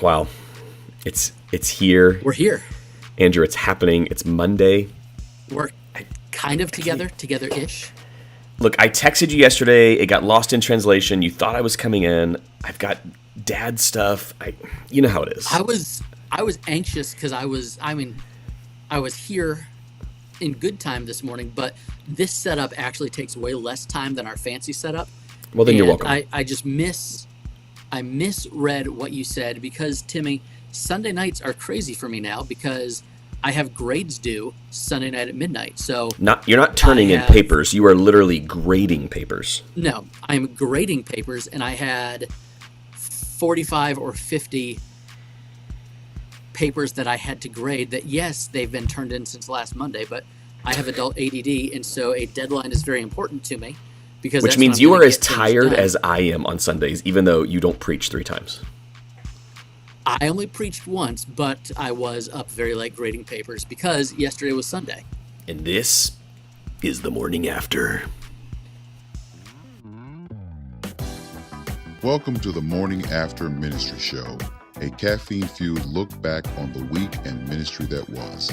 Wow. It's here. We're here. Andrew, it's happening. It's Monday. We're kind of together-ish. Look, I texted you yesterday. It got lost in translation. You thought I was coming in. I've got dad stuff. You know how it is. I was anxious because I was here in good time this morning, but this setup actually takes way less time than our fancy setup. Well, then you're welcome. I misread what you said because, Timmy, Sunday nights are crazy for me now because I have grades due Sunday night at midnight. So you're not turning in papers. You are literally grading papers. No, I'm grading papers, and I had 45 or 50 papers that I had to grade that, yes, they've been turned in since last Monday, but I have adult ADD, and so a deadline is very important to me. Which means you are as tired as I am on Sundays, even though you don't preach 3 times. I only preached once, but I was up very late grading papers because yesterday was Sunday. And this is the morning after. Welcome to the Morning After Ministry Show, a caffeine-fueled look back on the week and ministry that was.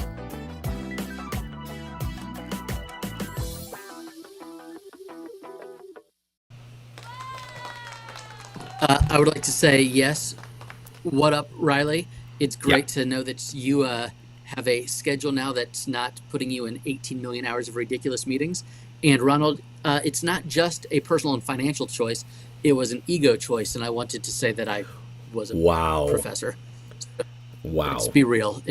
I would like to say yes. What up, Riley? It's great to know that you have a schedule now that's not putting you in 18 million hours of ridiculous meetings. And Ronald, it's not just a personal and financial choice. It was an ego choice, and I wanted to say that I was a professor. Wow. Let's be real.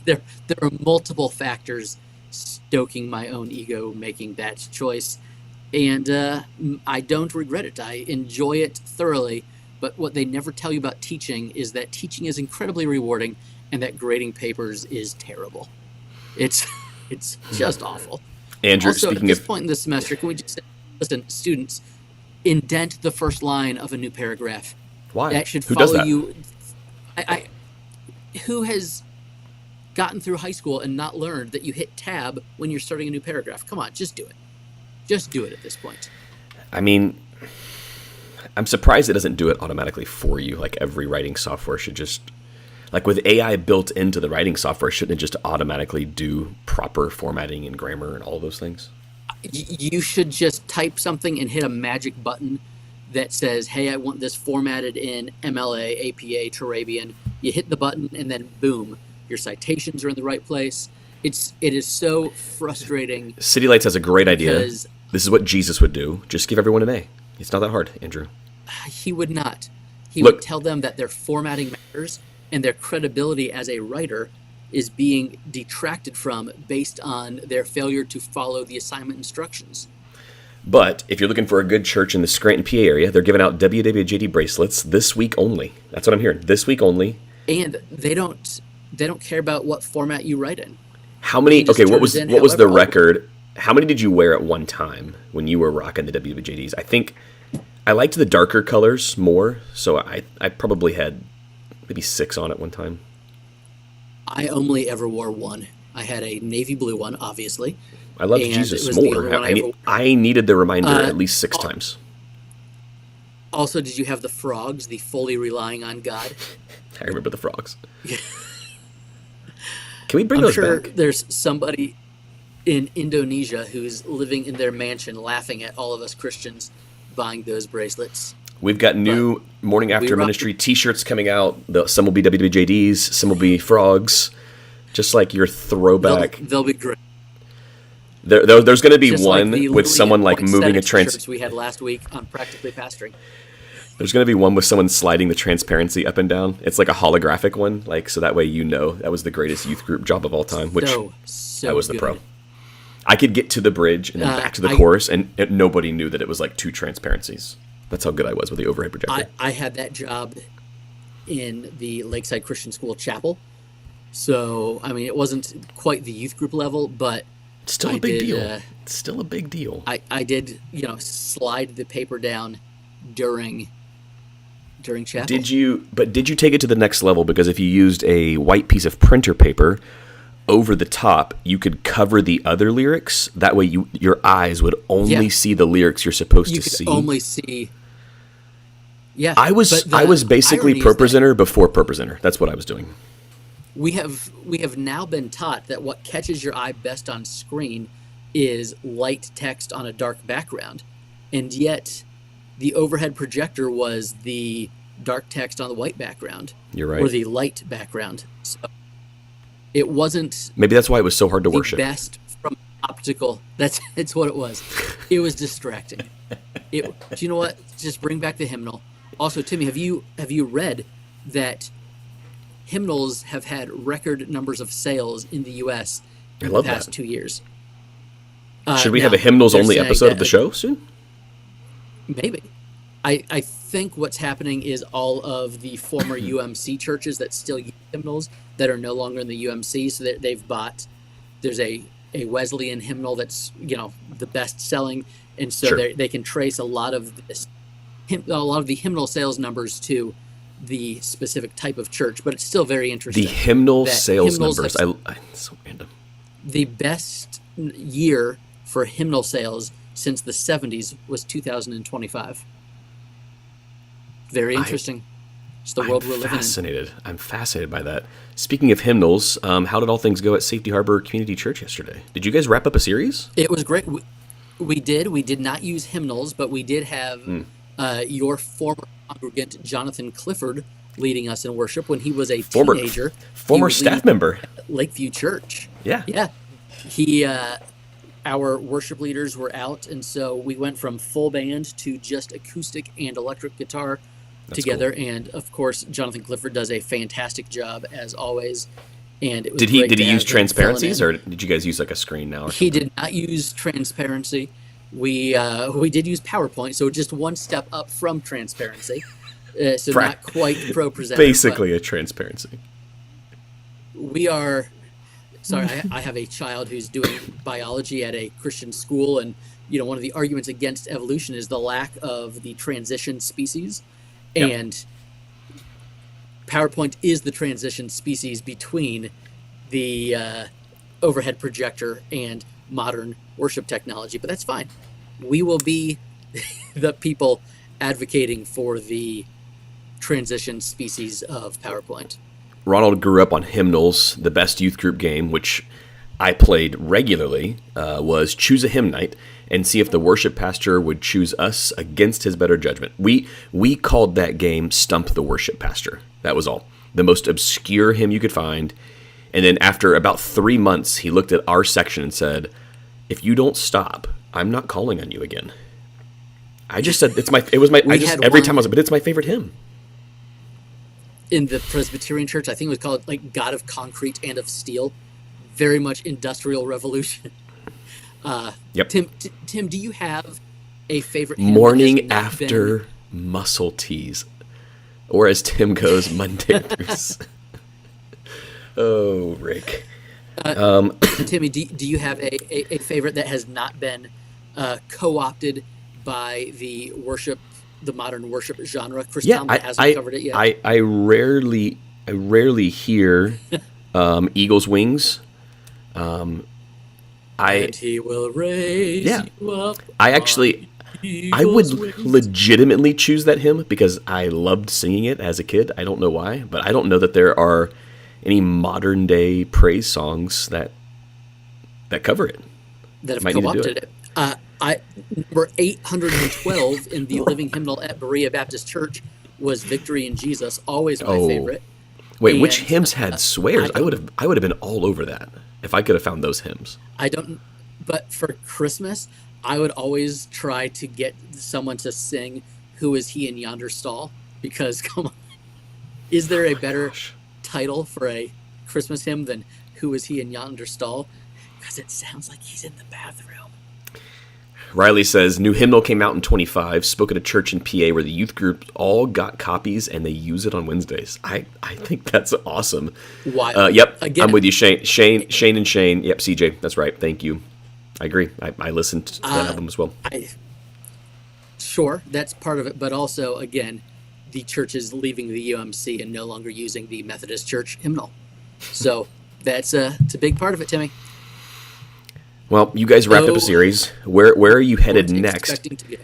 There are multiple factors stoking my own ego making that choice. And I don't regret it. I enjoy it thoroughly. But what they never tell you about teaching is that teaching is incredibly rewarding and that grading papers is terrible. It's just awful. Andrew, also, speaking at this point in the semester, can we just say, listen, students, indent the first line of a new paragraph. Why? That should Who follow does that? you. Who has gotten through high school and not learned that you hit tab when you're starting a new paragraph? Come on, just do it. Just do it at this point. I mean, I'm surprised it doesn't do it automatically for you. Like every writing software should just, like with AI built into the writing software, shouldn't it just automatically do proper formatting and grammar and all those things? You should just type something and hit a magic button that says, hey, I want this formatted in MLA, APA, Turabian. You hit the button and then boom, your citations are in the right place. It is so frustrating. City Lights has a great idea. This is what Jesus would do. Just give everyone an A. It's not that hard, Andrew. He would not. He would tell them that their formatting matters and their credibility as a writer is being detracted from based on their failure to follow the assignment instructions. But if you're looking for a good church in the Scranton, PA area, they're giving out WWJD bracelets this week only. That's what I'm hearing. This week only. And they don't care about what format you write in. How many? Okay, what was the record? How many did you wear at one time when you were rocking the WWJDs? I think I liked the darker colors more, so I probably had maybe 6 on at one time. I only ever wore one. I had a navy blue one, obviously. I loved Jesus more. I needed the reminder at least 6 times. Also, did you have the frogs, the fully relying on God? I remember the frogs. Can we bring those back? I'm sure there's somebody in Indonesia who's living in their mansion laughing at all of us Christians buying those bracelets. We've got new Morning After Ministry t-shirts coming out. Some will be WWJDs, some will be frogs. Just like your throwback. They'll be great. There's going to be just one like with someone like moving a shirts we had last week on Practically Pastoring. There's going to be one with someone sliding the transparency up and down. It's like a holographic one, like so that way you know that was the greatest youth group job of all time, which I was the pro. I could get to the bridge and then back to the chorus, and nobody knew that it was like 2 transparencies. That's how good I was with the overhead projector. I had that job in the Lakeside Christian School chapel. So, I mean, it wasn't quite the youth group level, but still a big deal. It's still a big deal. I did, slide the paper down during chapel. Did you take it to the next level? Because if you used a white piece of printer paper over the top, you could cover the other lyrics. That way your eyes would only see the lyrics you're supposed to see. You could only see. Yeah, I was basically ProPresenter before ProPresenter. That's what I was doing. We have now been taught that what catches your eye best on screen is light text on a dark background, and yet the overhead projector was the dark text on the white background. You're right. Or the light background. So it wasn't. Maybe that's why it was so hard to worship. Best from optical. It's what it was. It was distracting. Do you know what? Just bring back the hymnal. Also, Timmy, have you read that hymnals have had record numbers of sales in the U.S. in the past 2 years? Should we have a hymnals only episode of the show soon? Maybe. I think what's happening is all of the former UMC churches that still use hymnals that are no longer in the UMC, so that they've bought. There's a Wesleyan hymnal that's the best selling, and so they can trace a lot of the hymnal sales numbers to the specific type of church. But it's still very interesting. The hymnal sales numbers. It's so random. The best year for hymnal sales since the 70s was 2025. Very interesting. It's the world we're living in. I'm fascinated by that. Speaking of hymnals, how did all things go at Safety Harbor Community Church yesterday? Did you guys wrap up a series? It was great. We did. We did not use hymnals, but we did have your former congregant, Jonathan Clifford, leading us in worship when he was a teenager. Former staff member. Lakeview Church. Yeah. Yeah. Our worship leaders were out, and so we went from full band to just acoustic and electric guitar together. Cool. And of course, Jonathan Clifford does a fantastic job as always. And it was did he use transparencies, or did you guys use like a screen now? Or he did not use transparency. We did use PowerPoint, so just one step up from transparency. So not quite ProPresenter. Basically a transparency. We are. Sorry, I have a child who's doing biology at a Christian school, and one of the arguments against evolution is the lack of the transition species, and PowerPoint is the transition species between the overhead projector and modern worship technology. But that's fine. We will be the people advocating for the transition species of PowerPoint. Ronald grew up on hymnals. The best youth group game, which I played regularly, was choose a hymn night and see if the worship pastor would choose us against his better judgment. We called that game Stump the Worship Pastor. That was all. The most obscure hymn you could find. And then after about 3 months, he looked at our section and said, "If you don't stop, I'm not calling on you again." I just said every time I was like, but it's my favorite hymn. In the Presbyterian church, I think it was called like God of Concrete and of Steel. Very much Industrial Revolution. Yep. Tim, do you have a favorite hymn? Morning After Muscle Tees. Or as Tim goes, Monday through. Oh, Rick. Timmy, do you have a favorite that has not been co-opted by the modern worship genre? Chris Tomlin hasn't covered it yet. I rarely hear Eagle's Wings. And he will raise you up. I would legitimately choose that hymn because I loved singing it as a kid. I don't know why, but I don't know that there are any modern day praise songs that cover it. That have co-opted it. Number 812 in the Living Hymnal at Berea Baptist Church was "Victory in Jesus," always my favorite. Wait, which hymns had swears? I would have been all over that if I could have found those hymns. But for Christmas, I would always try to get someone to sing "Who Is He in Yonder Stall?" Because come on, is there a better title for a Christmas hymn than "Who Is He in Yonder Stall"? Because it sounds like he's in the bathroom. Riley says, new hymnal came out in 25, spoke at a church in PA where the youth group all got copies and they use it on Wednesdays. I think that's awesome. Why? Yep, again, I'm with you, Shane. Shane. Yep, CJ, that's right. Thank you. I agree. I listened to that album as well. Sure, that's part of it. But also, again, the church is leaving the UMC and no longer using the Methodist Church hymnal. So it's a big part of it, Timmy. Well, you guys wrapped up a series. Where are you headed next? Expecting to go.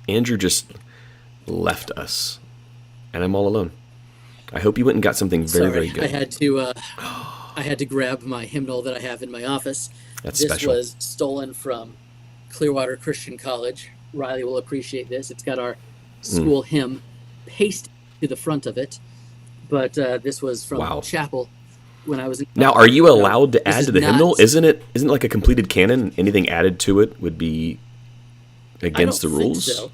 Andrew just left us, and I'm all alone. I hope you went and got something very good. I had to grab my hymnal that I have in my office. That's this special. was stolen from Clearwater Christian College. Riley will appreciate this. It's got our school hymn pasted to the front of it. But this was from chapel when I was in college. Now, are you allowed to add to the hymnal? Isn't it like a completed canon? Anything added to it would be against the rules? Think so.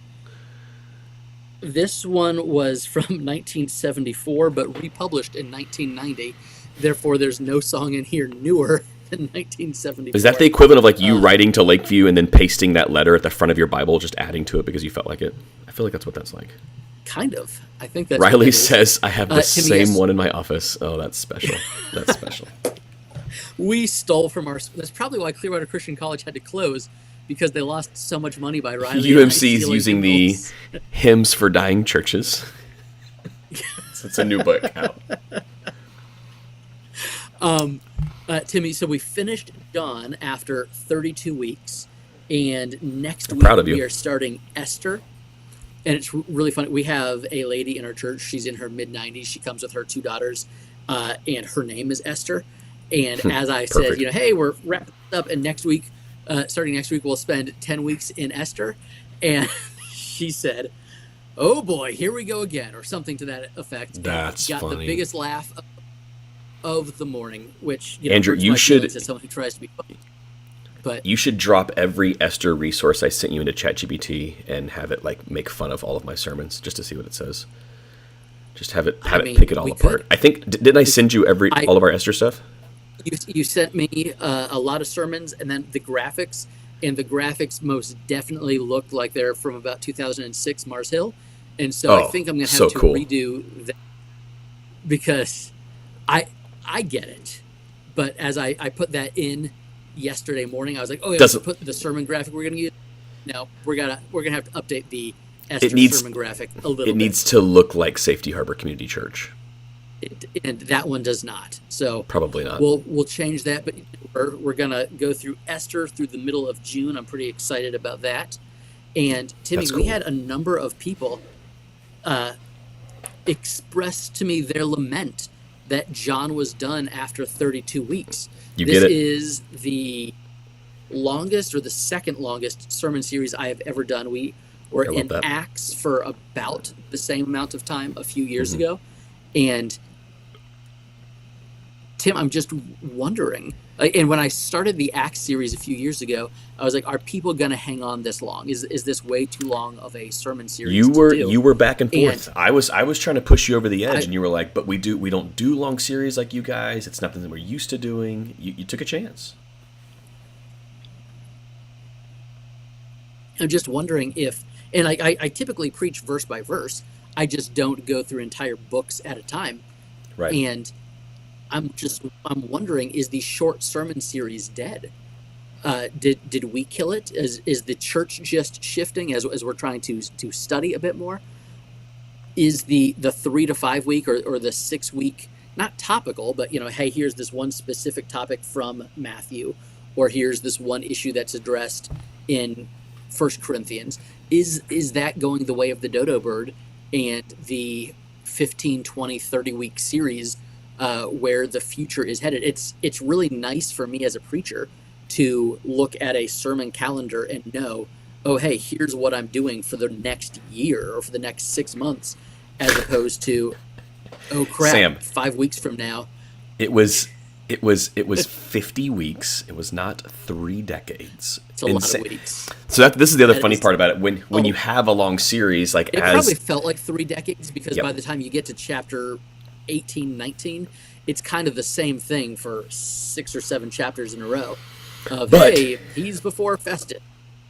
This one was from 1974, but republished in 1990. Therefore, there's no song in here newer than 1974. Is that the equivalent of like you writing to Lakeview and then pasting that letter at the front of your Bible, just adding to it because you felt like it? I feel like that's what that's like. Kind of. I think that's Riley says, I have the same one in my office. Oh, that's special. That's special. We stole from that's probably why Clearwater Christian College had to close, because they lost so much money by Riley. UMC's using the Hymns for Dying Churches. It's a new book out. Timmy, so we finished John after 32 weeks, and next week we are starting Esther. And it's really funny. We have a lady in our church. She's in her mid-90s. She comes with her 2 daughters, and her name is Esther. And as I said, hey, we're wrapping up, and starting next week, we'll spend 10 weeks in Esther. And she said, oh boy, here we go again, or something to that effect. That's got funny. The biggest laugh of the morning, which Andrew, you should, as someone who tries to be funny. But you should drop every Esther resource I sent you into ChatGPT and have it like make fun of all of my sermons just to see what it says. Just have it pick it all apart. Could. I think didn't I send you all of our Esther stuff? You sent me a lot of sermons, and then the graphics, and the graphics most definitely look like they're from about 2006 Mars Hill, and so I think I'm going to have to redo that, because I get it, but as I put that in yesterday morning, I was like, oh yeah, put the sermon graphic we're going to use. No, we're gonna have to update the Esther sermon graphic a little bit. It needs to look like Safety Harbor Community Church. And that one does not. So probably not. We'll change that, but we're gonna go through Esther through the middle of June. I'm pretty excited about that. And Timmy, we had a number of people express to me their lament that John was done after 32 weeks. This is the longest or the second longest sermon series I have ever done. We were in Acts for about the same amount of time a few years ago. And Tim, I'm just wondering, and when I started the Acts series a few years ago, I was like, are people going to hang on this long? Is this way too long of a sermon series? You were back and forth. And I was trying to push you over the edge, and you were like, but we don't do long series like you guys. It's nothing that we're used to doing. You took a chance. I'm just wondering if, and I typically preach verse by verse. I just don't go through entire books at a time. Right. And I'm wondering, is the short sermon series dead? Did we kill it? Is the church just shifting as we're trying to study a bit more? Is the 3 to 5 week or the 6 week not topical, but hey, here's this one specific topic from Matthew, or here's this one issue that's addressed in 1 Corinthians. Is that going the way of the dodo bird and the 15, 20, 30 week series where the future is headed? It's really nice for me as a preacher to look at a sermon calendar and know, oh, hey, here's what I'm doing for the next year or for the next 6 months, as opposed to, oh crap, Sam, 5 weeks from now. It was 50 weeks. It was not 3 decades. It's a lot of weeks. So this is the other funny part about it. When you have a long series, like it probably felt like 3 decades, because by the time you get to chapter 18, 19, it's kind of the same thing for 6 or 7 chapters in a row. Hey, he's before Festus.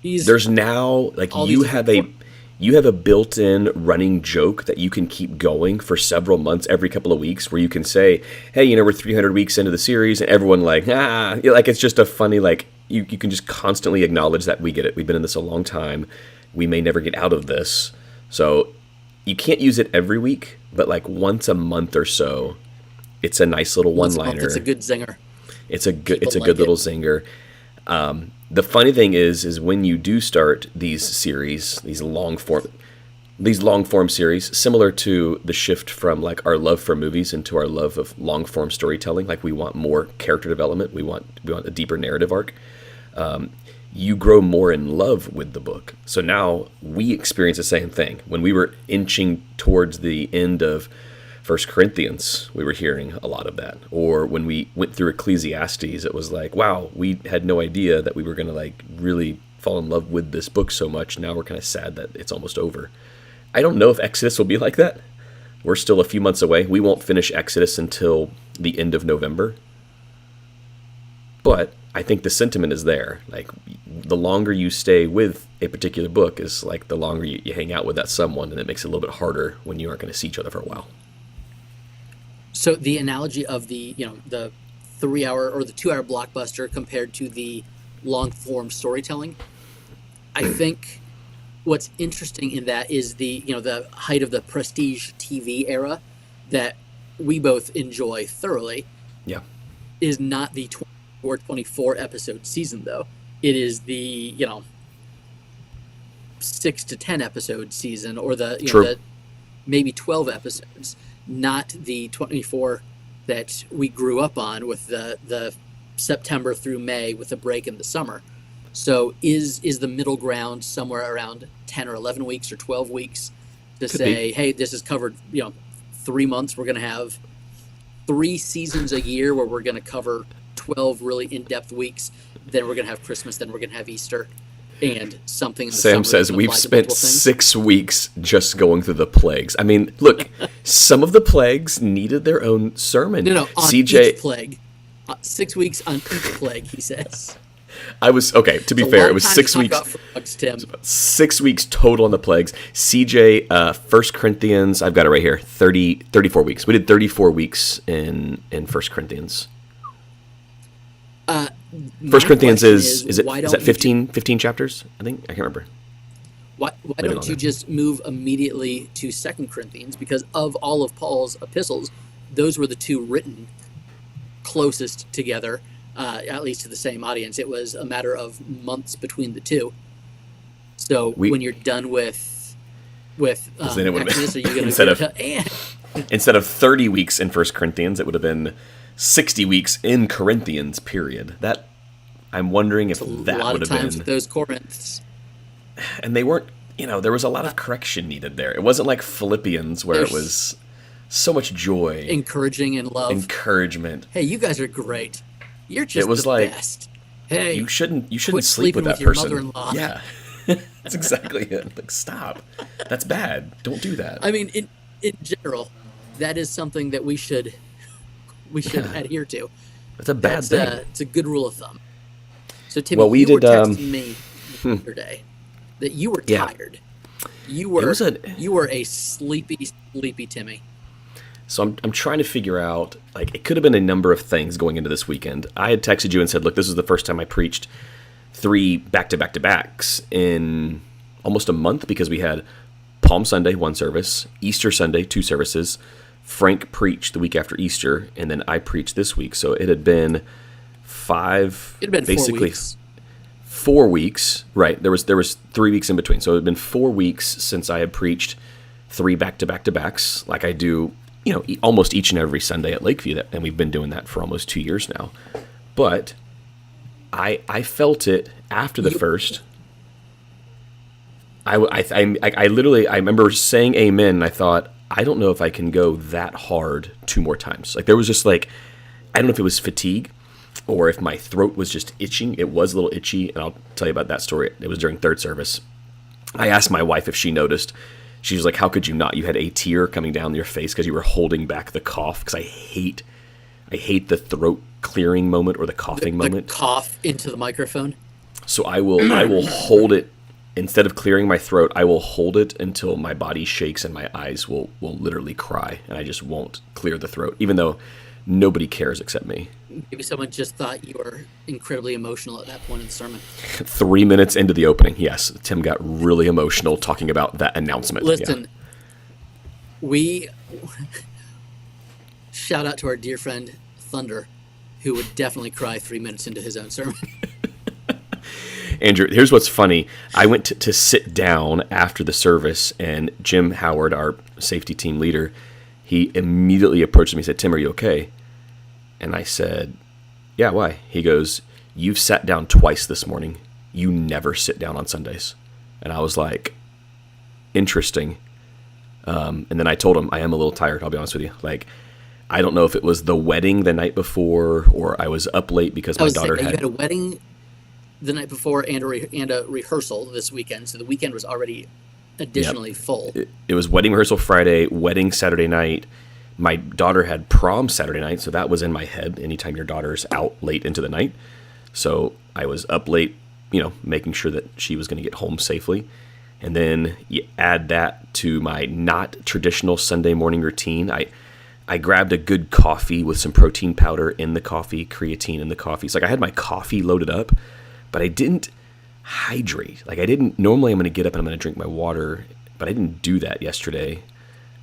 There's now you have a built-in running joke that you can keep going for several months, every couple of weeks, where you can say, hey, we're 300 weeks into the series, and everyone it's just a funny, you can just constantly acknowledge that we get it. We've been in this a long time. We may never get out of this. So you can't use it every week, but once a month or so, it's a nice little one-liner. It's a good zinger. It's a good little zinger. The funny thing is when you do start these series, these long form series, similar to the shift from like our love for movies into our love of long form storytelling, like we want more character development, we want a deeper narrative arc. You grow more in love with the book. So now we experience the same thing. When we were inching towards the end of 1 Corinthians, we were hearing a lot of that. Or when we went through Ecclesiastes, it was like, wow, we had no idea that we were going to like really fall in love with this book so much. Now we're kind of sad that it's almost over. I don't know if Exodus will be like that. We're still a few months away. We won't finish Exodus until the end of November. But I think the sentiment is there. Like, the longer you stay with a particular book is like the longer you hang out with that someone, and it makes it a little bit harder when you aren't going to see each other for a while. So the analogy of the 3-hour or the 2-hour blockbuster compared to the long form storytelling, I think what's interesting in that is the height of the prestige TV era that we both enjoy thoroughly. Yeah. Is not the 24 episode season, though. It is the 6 to 10 episode season, or the maybe 12 episodes, not the 24 that we grew up on with the September through May with a break in the summer. So is the middle ground somewhere around 10 or 11 weeks or 12 weeks to say, hey, this is covered 3 months. We're going to have 3 seasons a year where we're going to cover 12 really in-depth weeks. Then we're going to have Christmas. Then we're going to have Easter and something in the Sam summer says we've spent 6 weeks just going through the plagues. I mean, look, some of the plagues needed their own sermon. No, on CJ, each plague. 6 weeks on each plague, he says. I was, okay, to be fair, it was 6 weeks. Frogs, Tim. 6 weeks total on the plagues. CJ, 1 Corinthians, I've got it right here, 34 weeks. We did 34 weeks in 1 Corinthians. 1 Corinthians is that 15 chapters? I think, I can't remember. Why don't you just move immediately to 2 Corinthians? Because of all of Paul's epistles, those were the two written closest together, at least to the same audience. It was a matter of months between the two. So when you're done with Exodus, are you going to instead of 30 weeks in 1 Corinthians, it would have been 60 weeks in Corinthians, period. That, I'm wondering if that would have been... a lot of times with those Corinths. And they weren't, there was a lot of correction needed there. It wasn't like Philippians where it was so much joy. Encouraging and love. Encouragement. Hey, you guys are great. You're just best. Hey, you shouldn't sleep with that person. Your mother-in-law. Yeah. That's exactly it. Like, stop. That's bad. Don't do that. I mean, in general, that is something that we should adhere to. That's a bad thing. It's a good rule of thumb. So, Timmy, you were texting me the other day that you were tired. You were a sleepy Timmy. So I'm trying to figure out, like, it could have been a number of things going into this weekend. I had texted you and said, look, this is the first time I preached 3 back-to-back-to-backs in almost a month, because we had Palm Sunday, 1 service, Easter Sunday, 2 services, Frank preached the week after Easter, and then I preached this week. So it had been 4 weeks. 4 weeks, right? There was 3 weeks in between. So it had been 4 weeks since I had preached 3 back-to-back-to-backs, like I do, almost each and every Sunday at Lakeview, and we've been doing that for almost 2 years now. But I felt it after the first. I remember saying amen, and I thought, I don't know if I can go that hard 2 more times. Like, there was just like, I don't know if it was fatigue or if my throat was just itching. It was a little itchy, and I'll tell you about that story. It was during 3rd service. I asked my wife if she noticed. She was like, how could you not? You had a tear coming down your face because you were holding back the cough, because I hate the throat clearing moment or the coughing moment. The cough into the microphone. So I will hold it. Instead of clearing my throat, I will hold it until my body shakes and my eyes will literally cry, and I just won't clear the throat, even though nobody cares except me. Maybe someone just thought you were incredibly emotional at that point in the sermon. 3 minutes into the opening, yes, Tim got really emotional talking about that announcement. Listen, we shout out to our dear friend Thunder, who would definitely cry 3 minutes into his own sermon. Andrew, here's what's funny. I went to sit down after the service, and Jim Howard, our safety team leader, he immediately approached me and said, Tim, are you okay? And I said, yeah, why? He goes, you've sat down twice this morning. You never sit down on Sundays. And I was like, interesting. And then I told him, I am a little tired, I'll be honest with you. Like, I don't know if it was the wedding the night before or I was up late because my daughter had... You had a wedding the night before and a rehearsal this weekend, so the weekend was already additionally full. It was wedding rehearsal Friday, wedding Saturday night. My daughter had prom Saturday night, so that was in my head anytime your daughter's out late into the night. So I was up late, making sure that she was going to get home safely. And then you add that to my not traditional Sunday morning routine. I grabbed a good coffee with some protein powder in the coffee, creatine in the coffee. It's like I had my coffee loaded up, but I didn't hydrate. Like normally I'm going to get up and I'm going to drink my water, but I didn't do that yesterday.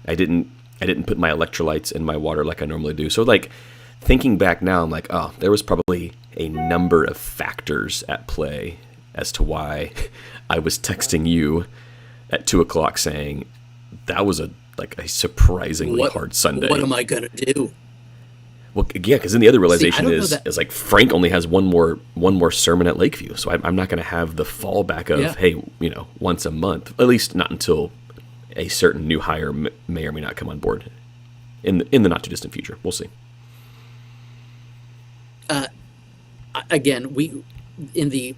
I didn't put my electrolytes in my water like I normally do. So like thinking back now, I'm like, oh, there was probably a number of factors at play as to why I was texting you at 2:00 saying that was a surprisingly hard Sunday. What am I going to do? Well, yeah, because then the other realization is like Frank only has one more sermon at Lakeview, so I'm not going to have the fallback of hey, once a month, at least not until a certain new hire may or may not come on board in the not too distant future. We'll see. Again, in the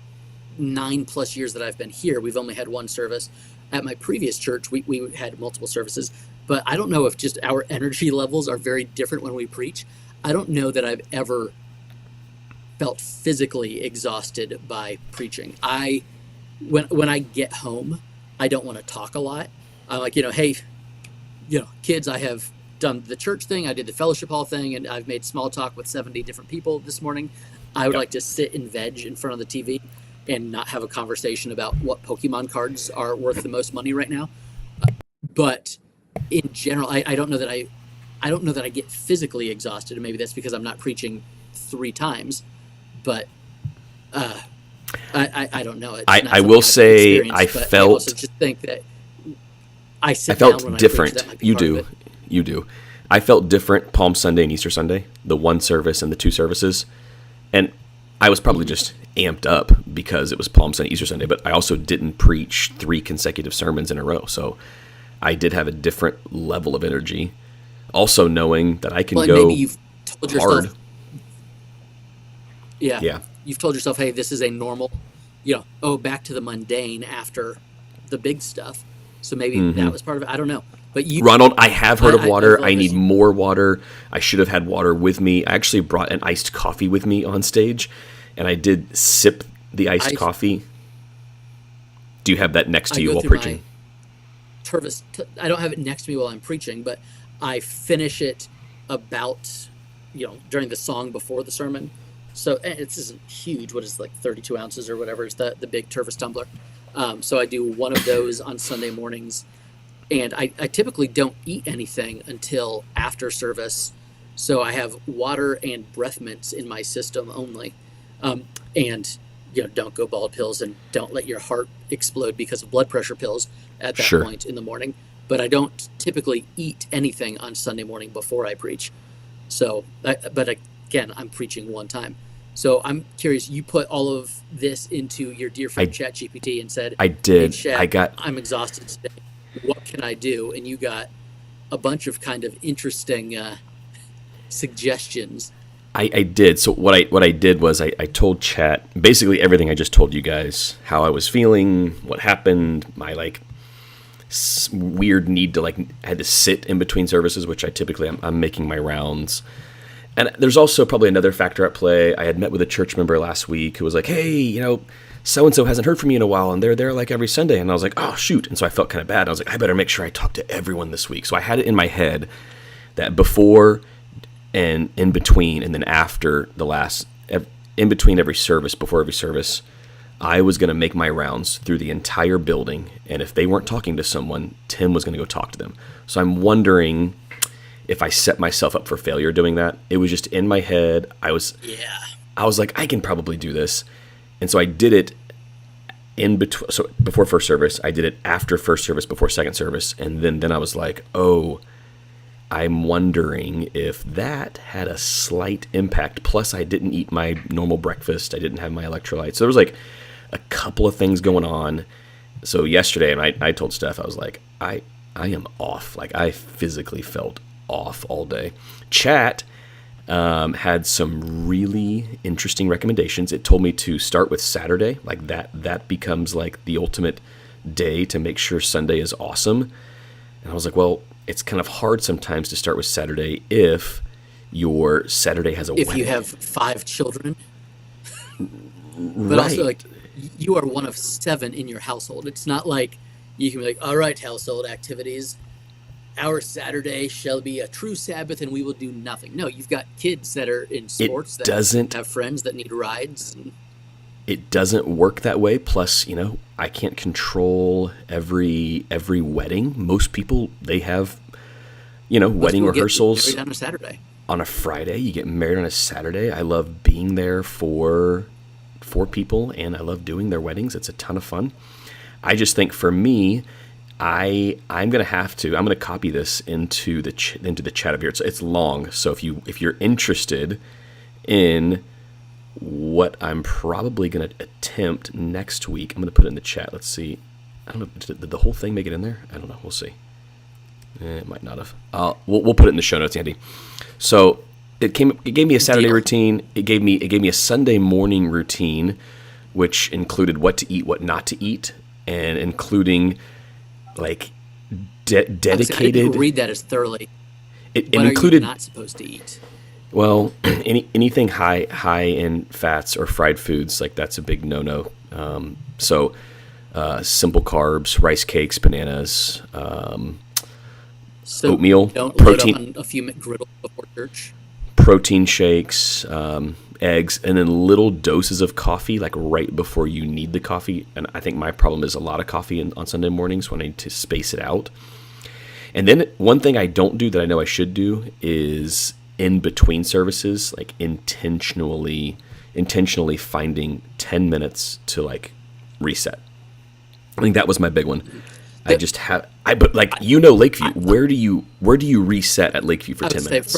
9+ years that I've been here, we've only had one service. At my previous church, we had multiple services, but I don't know if just our energy levels are very different when we preach. I don't know that I've ever felt physically exhausted by preaching. When I get home, I don't want to talk a lot. I'm like, hey, kids, I have done the church thing, I did the fellowship hall thing, and I've made small talk with 70 different people this morning. I would like to sit and veg in front of the TV and not have a conversation about what Pokemon cards are worth the most money right now. But in general, I don't know that I get physically exhausted, and maybe that's because I'm not preaching 3 times. But I don't know. I will say I felt. I also just think that I felt different. I preach, You do. I felt different Palm Sunday and Easter Sunday, the one service and the 2 services, and I was probably just amped up because it was Palm Sunday, Easter Sunday, but I also didn't preach 3 consecutive sermons in a row. So I did have a different level of energy. Also knowing that I can go maybe you've told hard. Yourself, yeah. You've told yourself, hey, this is a normal, back to the mundane after the big stuff. So maybe that was part of it. I don't know. But Ronald, I have heard of water. I need more water. I should have had water with me. I actually brought an iced coffee with me on stage, and I did sip the iced coffee. Do you have that next to you while preaching? I don't have it next to me while I'm preaching, but I finish it about, during the song before the sermon. So it isn't huge. What is it, like 32 ounces or whatever is the big Tervis tumbler. So I do one of those on Sunday mornings. And I typically don't eat anything until after service. So I have water and breath mints in my system only. And, don't go bald pills and don't let your heart explode because of blood pressure pills at that point in the morning. But I don't typically eat anything on Sunday morning before I preach. So, but again, I'm preaching one time. So I'm curious, you put all of this into your dear friend ChatGPT and said, I did. Hey, Chat, I'm exhausted today. What can I do? And you got a bunch of kind of interesting suggestions. I did. So what I did was I told Chat basically everything I just told you guys, how I was feeling, what happened, my weird need to I had to sit in between services, which I typically I'm making my rounds. And there's also probably another factor at play. I had met with a church member last week who was like, hey, so-and-so hasn't heard from me in a while, and they're there every Sunday. And I was like, oh, shoot. And so I felt kind of bad. I was like, I better make sure I talk to everyone this week. So I had it in my head that before and in between and then after in between every service, before every service, I was going to make my rounds through the entire building. And if they weren't talking to someone, Tim was going to go talk to them. So I'm wondering if I set myself up for failure doing that. It was just in my head. I was like, I can probably do this. And so I did it in between, so before first service, I did it after first service, before second service, and then I was like, oh, I'm wondering if that had a slight impact. Plus, I didn't eat my normal breakfast. I didn't have my electrolytes. So there was like a couple of things going on. So yesterday, and I told Steph, I was like, I am off. Like, I physically felt off all day. Chat had some really interesting recommendations. It told me to start with Saturday. Like, that becomes like the ultimate day to make sure Sunday is awesome. And I was like, well, it's kind of hard sometimes to start with Saturday if your Saturday has a wedding. If you have 5 children. But right. also, like, you are one of 7 in your household. It's not like you can be like, all right, household activities, our Saturday shall be a true Sabbath and we will do nothing. No, you've got kids that are in sports that have friends that need rides. It doesn't work that way. Plus, I can't control every wedding. Most people, they have, wedding rehearsals get married on a Saturday. On a Friday. You get married on a Saturday. I love being there for people, and I love doing their weddings. It's a ton of fun. I just think for me, I'm going to copy this into the chat up here. It's long. So if you're interested in what I'm probably going to attempt next week, I'm going to put it in the chat. Let's see. I don't know. Did the whole thing make it in there? I don't know. We'll see. It might not have. We'll put it in the show notes, Andy. So it gave me a Saturday routine. It gave me a Sunday morning routine, which included what to eat, what not to eat, and including like dedicated. I didn't read that as thoroughly. It included are you not supposed to eat? Well, anything high in fats or fried foods, like that's a big no-no. So simple carbs, rice cakes, bananas, oatmeal, don't protein, load up on a few McGriddles before church. Protein shakes, eggs, and then little doses of coffee, like right before you need the coffee. And I think my problem is a lot of coffee on Sunday mornings when I need to space it out. And then one thing I don't do that I know I should do is in between services, like intentionally finding 10 minutes to like reset. I think that was my big one. But Lakeview, where do you reset at Lakeview for 10 minutes?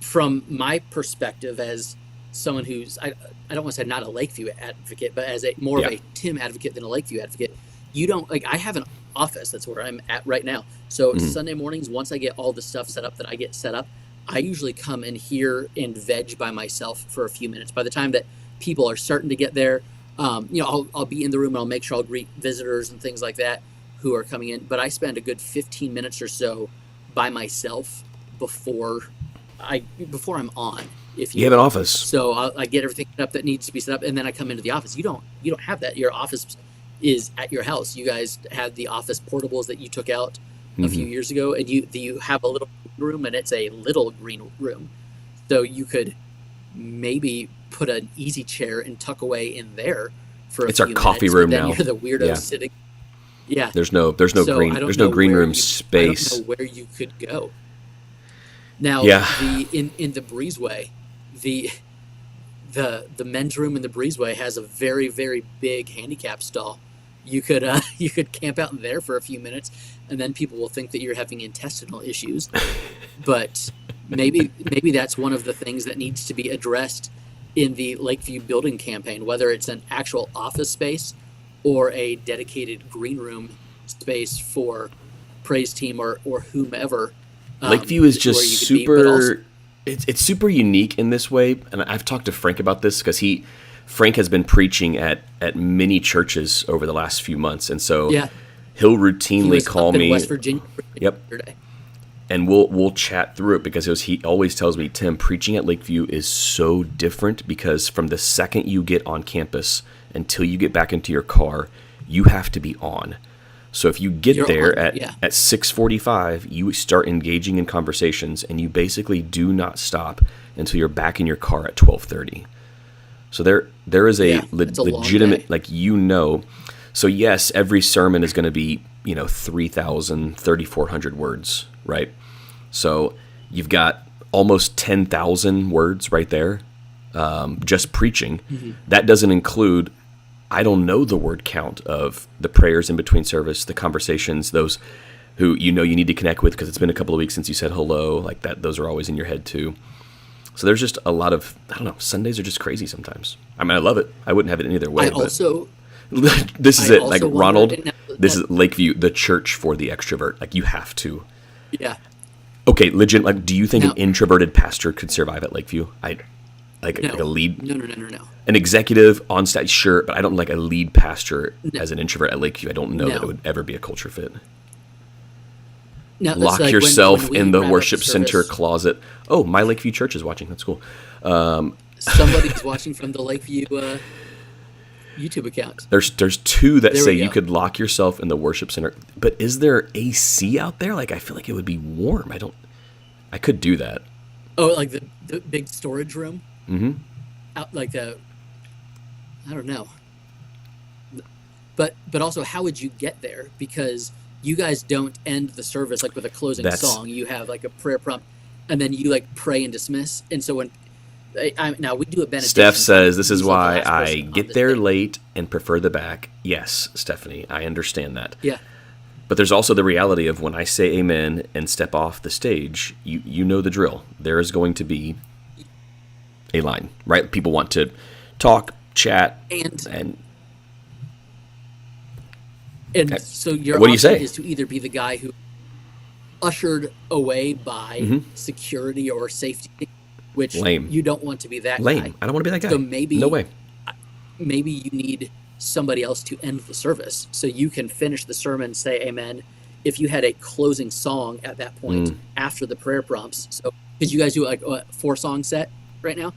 From my perspective as someone who's, I don't want to say not a Lakeview advocate, but as more of a Tim advocate than a Lakeview advocate, you don't, like, I have an office, that's where I'm at right now. So Sunday mornings, once I get all the stuff set up that I get set up, I usually come in here and veg by myself for a few minutes. By the time that people are starting to get there, I'll be in the room and I'll make sure I'll greet visitors and things like that who are coming in. But I spend a good 15 minutes or so by myself before I'm on. If you have an office, so I get everything up that needs to be set up, and then I come into the office. You don't have that. Your office is at your house. You guys had the office portables that you took out a few years ago, and you have a little room, and it's a little green room, so you could maybe put an easy chair and tuck away in there for a few minutes. It's our coffee room then now. You're the weirdo sitting. Yeah, there's no green room space. I don't know where you could go. Now, in the breezeway, the men's room in the breezeway has a very, very big handicap stall. You could camp out in there for a few minutes, and then people will think that you're having intestinal issues. But maybe that's one of the things that needs to be addressed in the Lakeview building campaign, whether it's an actual office space or a dedicated green room space for praise team or whomever. Lakeview is just super. It's super unique in this way, and I've talked to Frank about this because Frank has been preaching at many churches over the last few months, and so he'll routinely call me. West Virginia. Yep. And we'll chat through it because he always tells me, Tim, preaching at Lakeview is so different because from the second you get on campus until you get back into your car, you have to be on. So if you get there at 6:45, you start engaging in conversations, and you basically do not stop until you're back in your car at 12:30. So there is a legitimate, so yes, every sermon is going to be 3,000, 3,400 words, right? So you've got almost 10,000 words right there, just preaching. That doesn't include I don't know the word count of the prayers in between service, the conversations, those who you need to connect with because it's been a couple of weeks since you said hello, like that. Those are always in your head too. So there's just a lot of, I don't know, Sundays are just crazy sometimes. I mean, I love it. I wouldn't have it any other way. This is it. Like Ronald, this is Lakeview, the church for the extrovert. Like you have to. Yeah. Okay, legit. Like, do you think an introverted pastor could survive at Lakeview? Like a lead. No. An executive on stage, sure, but I don't like a lead pastor as an introvert at Lakeview. I don't know that it would ever be a culture fit. No, Lock like yourself when in the worship center closet. Oh, my Lakeview church is watching. That's cool. Somebody's watching from the Lakeview YouTube account. There's two that say you could lock yourself in the worship center. But is there AC out there? Like, I feel like it would be warm. I could do that. Oh, like the big storage room? Mm-hmm. Out like I don't know. But also, how would you get there? Because you guys don't end the service like with a closing song. You have like a prayer prompt, and then you like pray and dismiss. And so when now we do a benediction. Steph says this is why I get there late and prefer the back. Yes, Stephanie, I understand that. Yeah. But there's also the reality of when I say amen and step off the stage, you know the drill. There is going to be a line, right? People want to talk, chat, and so your what do you say? Is to either be the guy who ushered away by security or safety, which you don't want to be that guy. I don't want to be that guy. So maybe no way. Maybe you need somebody else to end the service so you can finish the sermon, say amen. If you had a closing song at that point after the prayer prompts, so because you guys do like a 4-song set right now?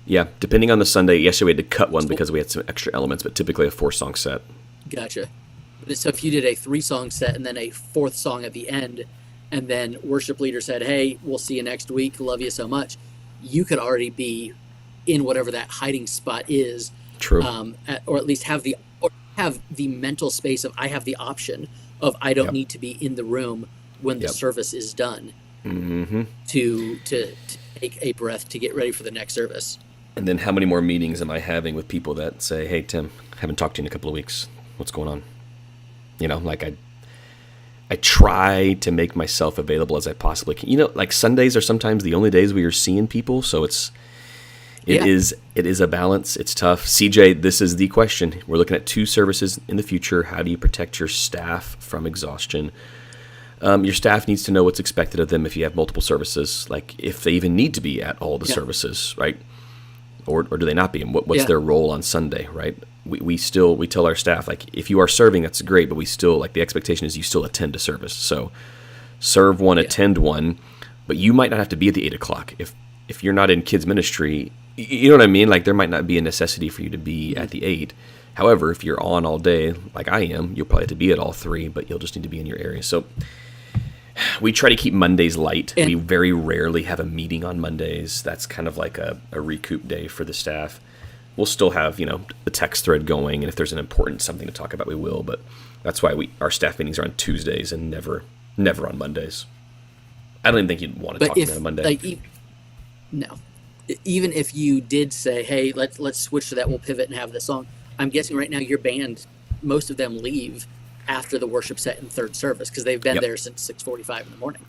Yeah, depending on the Sunday. Yesterday we had to cut one because we had some extra elements, but typically a 4-song set. Gotcha. So if you did a 3-song set and then a 4th song at the end, and then worship leader said, "Hey, we'll see you next week. Love you so much," you could already be in whatever that hiding spot is. True. Or at least have the mental space of I have the option of I don't need to be in the room when the service is done to take a breath to get ready for the next service. And then how many more meetings am I having with people that say, "Hey, Tim, haven't talked to you in a couple of weeks. What's going on?" Like I try to make myself available as I possibly can. Like Sundays are sometimes the only days we are seeing people, so it is a balance. It's tough. CJ, this is the question. We're looking at 2 services in the future. How do you protect your staff from exhaustion? Your staff needs to know what's expected of them if you have multiple services, like if they even need to be at all the services, right? Or do they not be? And what's their role on Sunday, right? We tell our staff, like, if you are serving, that's great, but we still, like, the expectation is you still attend a service. So serve one, attend one, but you might not have to be at the 8 o'clock. If you're not in kids ministry, you know what I mean? Like, there might not be a necessity for you to be at the 8. However, if you're on all day, like I am, you'll probably have to be at all 3, but you'll just need to be in your area. So we try to keep Mondays light. We very rarely have a meeting on Mondays. That's kind of like a recoup day for the staff. We'll still have, the text thread going, and if there's an important something to talk about, we will. But that's why our staff meetings are on Tuesdays and never on Mondays. I don't even think you'd want to talk to me on a Monday. No. Even if you did say, "Hey, let's switch to that, we'll pivot and have this song," I'm guessing right now your band, most of them leave after the worship set in 3rd service because they've been there since 6:45 in the morning.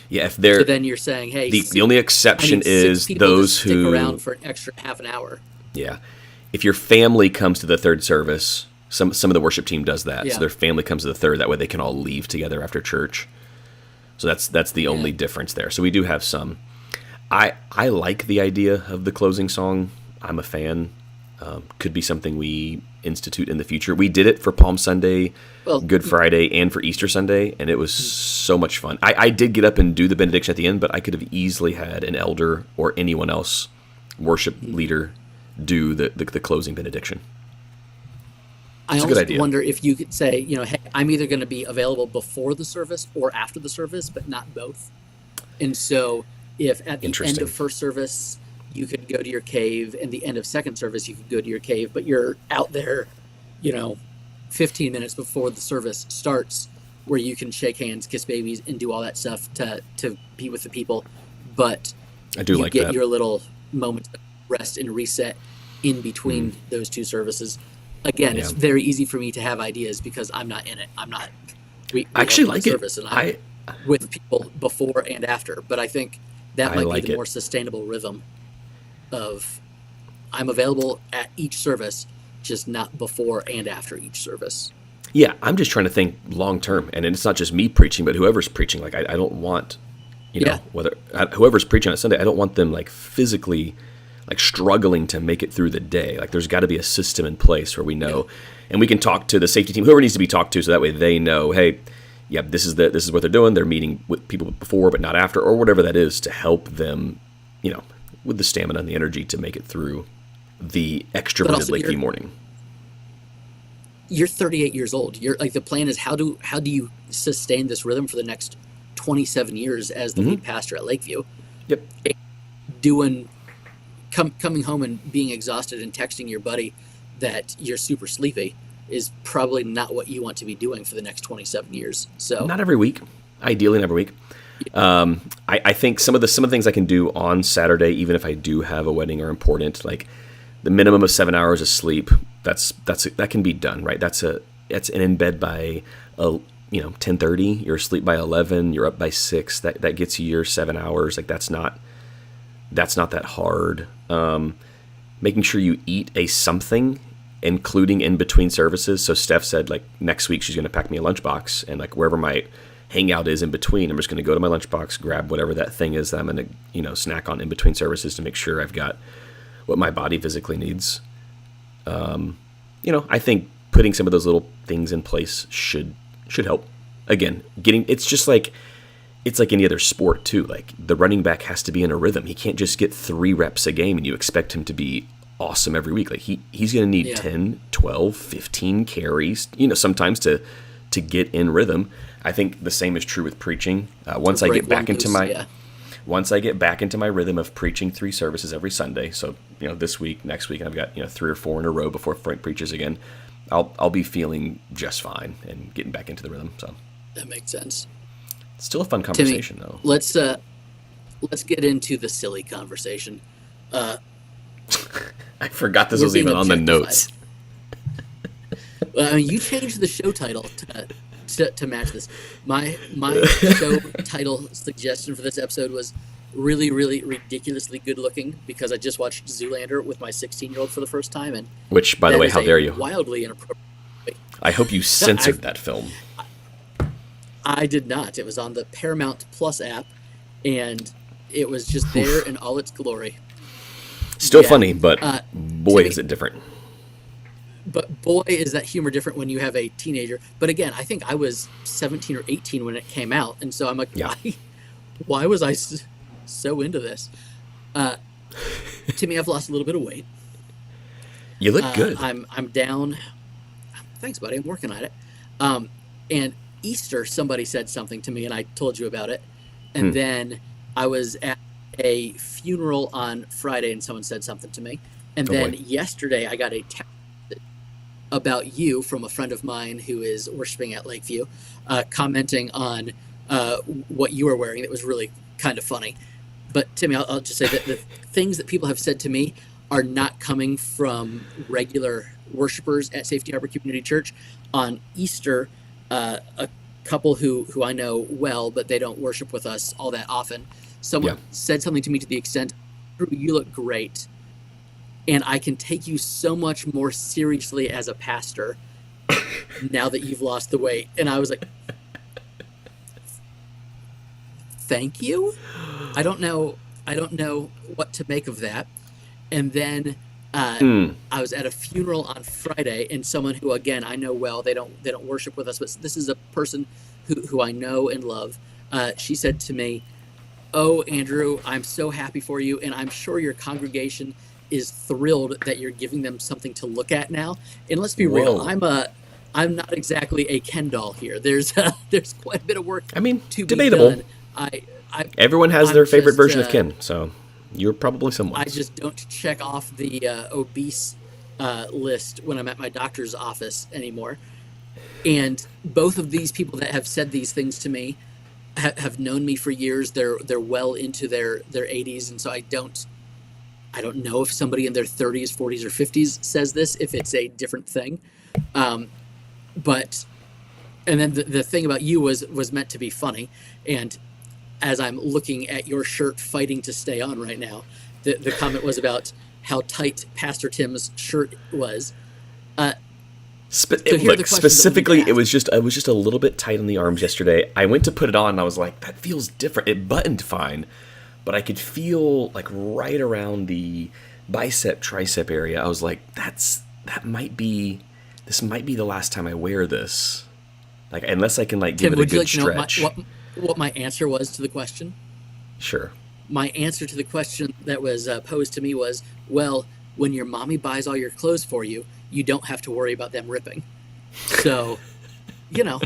Yeah, if they're so then you're saying, "Hey, the only exception is those who stick around for an extra half an hour." Yeah, if your family comes to the 3rd service, some of the worship team does that. Yeah. So their family comes to the 3rd. That way they can all leave together after church. So that's the only difference there. So we do have some. I like the idea of the closing song. I'm a fan. Could be something we institute in the future. We did it for Palm Sunday, Good Friday, and for Easter Sunday, and it was so much fun. I did get up and do the benediction at the end, but I could have easily had an elder or anyone else, worship leader, do the closing benediction. I almost wonder if you could say, "Hey, I'm either going to be available before the service or after the service, but not both." And so if at the end of 1st service you could go to your cave, and the end of 2nd service you could go to your cave, but you're out there, 15 minutes before the service starts, where you can shake hands, kiss babies, and do all that stuff to be with the people. But I do like get that. your little moment of rest and reset in between those 2 services. again, Yeah. it's very easy for me to have ideas because I'm not in it. I'm not. We I actually have like service, it. and I'm with people before and after. But I think that I might be like the it. more sustainable rhythm of I'm available at each service, just not before and after each service. Yeah, I'm just trying to think long term, and it's not just me preaching, but whoever's preaching. Like, I don't want, Yeah. whoever's preaching on Sunday, I don't want them like physically, like struggling to make it through the day. Like, there's got to be a system in place where we know, and we can talk to the safety team, whoever needs to be talked to, so that way they know, hey, yeah, this is what they're doing. They're meeting with people before, but not after, or whatever that is, to help them, with the stamina and the energy to make it through the extroverted Lakeview morning. You're 38 years old. You're like, the plan is how do you sustain this rhythm for the next 27 years as the lead pastor at Lakeview? Yep. Coming home and being exhausted and texting your buddy that you're super sleepy is probably not what you want to be doing for the next 27 years. So not every week, ideally not every week. I think some of the things I can do on Saturday, even if I do have a wedding, are important. Like the minimum of 7 hours of sleep. That can be done, right? That's in bed by 10:30. You're asleep by 11. You're up by 6. That gets you your 7 hours. Like that's not that hard. Making sure you eat a something, including in between services. So Steph said like next week she's going to pack me a lunchbox, and like wherever my hangout is in between, I'm just going to go to my lunchbox, grab whatever that thing is that I'm going to snack on in between services to make sure I've got what my body physically needs. I think putting some of those little things in place should help. Again, it's like any other sport too. Like the running back has to be in a rhythm. He can't just get 3 reps a game and you expect him to be awesome every week. Like he's going to need 10, 12, 15 carries, sometimes to get in rhythm. I think the same is true with preaching. Once I get back into my rhythm of preaching 3 services every Sunday, so this week, next week, and I've got 3 or 4 in a row before Frank preaches again, I'll be feeling just fine and getting back into the rhythm. So that makes sense. It's still a fun conversation, Timmy, though. Let's get into the silly conversation. I forgot this was even on the notes. Well, you changed the show title to match this. My show title suggestion for this episode was really, really ridiculously good looking, because I just watched Zoolander with my 16-year-old for the first time, and which, by the way, how dare you? Wildly inappropriate. I hope you censored that film. I did not. It was on the Paramount Plus app, and it was just there in all its glory. Still funny, but boy, is it different. But boy, is that humor different when you have a teenager. But again, I think I was 17 or 18 when it came out, and so I'm like, why was I so into this? Timmy, I've lost a little bit of weight. You look good. I'm down. Thanks, buddy. I'm working at it. And Easter, somebody said something to me, and I told you about it. And then I was at a funeral on Friday, and someone said something to me. And then yesterday, I got a text about you from a friend of mine who is worshiping at Lakeview, commenting on what you were wearing. It was really kind of funny. But Timmy, I'll just say that the things that people have said to me are not coming from regular worshipers at Safety Harbor Community Church. On Easter, a couple who I know well, but they don't worship with us all that often, someone said something to me to the extent, "You look great, and I can take you so much more seriously as a pastor now that you've lost the weight." And I was like, thank you. I don't know what to make of that. And then I was at a funeral on Friday, and someone who, again, I know well, they don't worship with us, but this is a person who I know and love. She said to me, "Oh, Andrew, I'm so happy for you, and I'm sure your congregation is thrilled that you're giving them something to look at now." And let's be real, I'm not exactly a Ken doll here. There's quite a bit of work. I mean, to debatable. Be done. Everyone has their favorite version of Ken, so you're probably someone. I just don't check off the obese list when I'm at my doctor's office anymore. And both of these people that have said these things to me have known me for years. They're well into their 80s, and so I don't know if somebody in their 30s, 40s, or 50s says this, if it's a different thing. But, and then the thing about you was meant to be funny. And as I'm looking at your shirt fighting to stay on right now, the comment was about how tight Pastor Tim's shirt was. Look, specifically, I was just a little bit tight on the arms yesterday. I went to put it on, and I was like, that feels different. It buttoned fine, but I could feel like right around the bicep, tricep area. I was like, this might be the last time I wear this. Like, unless I can like give Tim, it a good would you like stretch. to know what my answer was to the question? Sure. My answer to the question that was posed to me was, well, when your mommy buys all your clothes for you, you don't have to worry about them ripping. So, you're not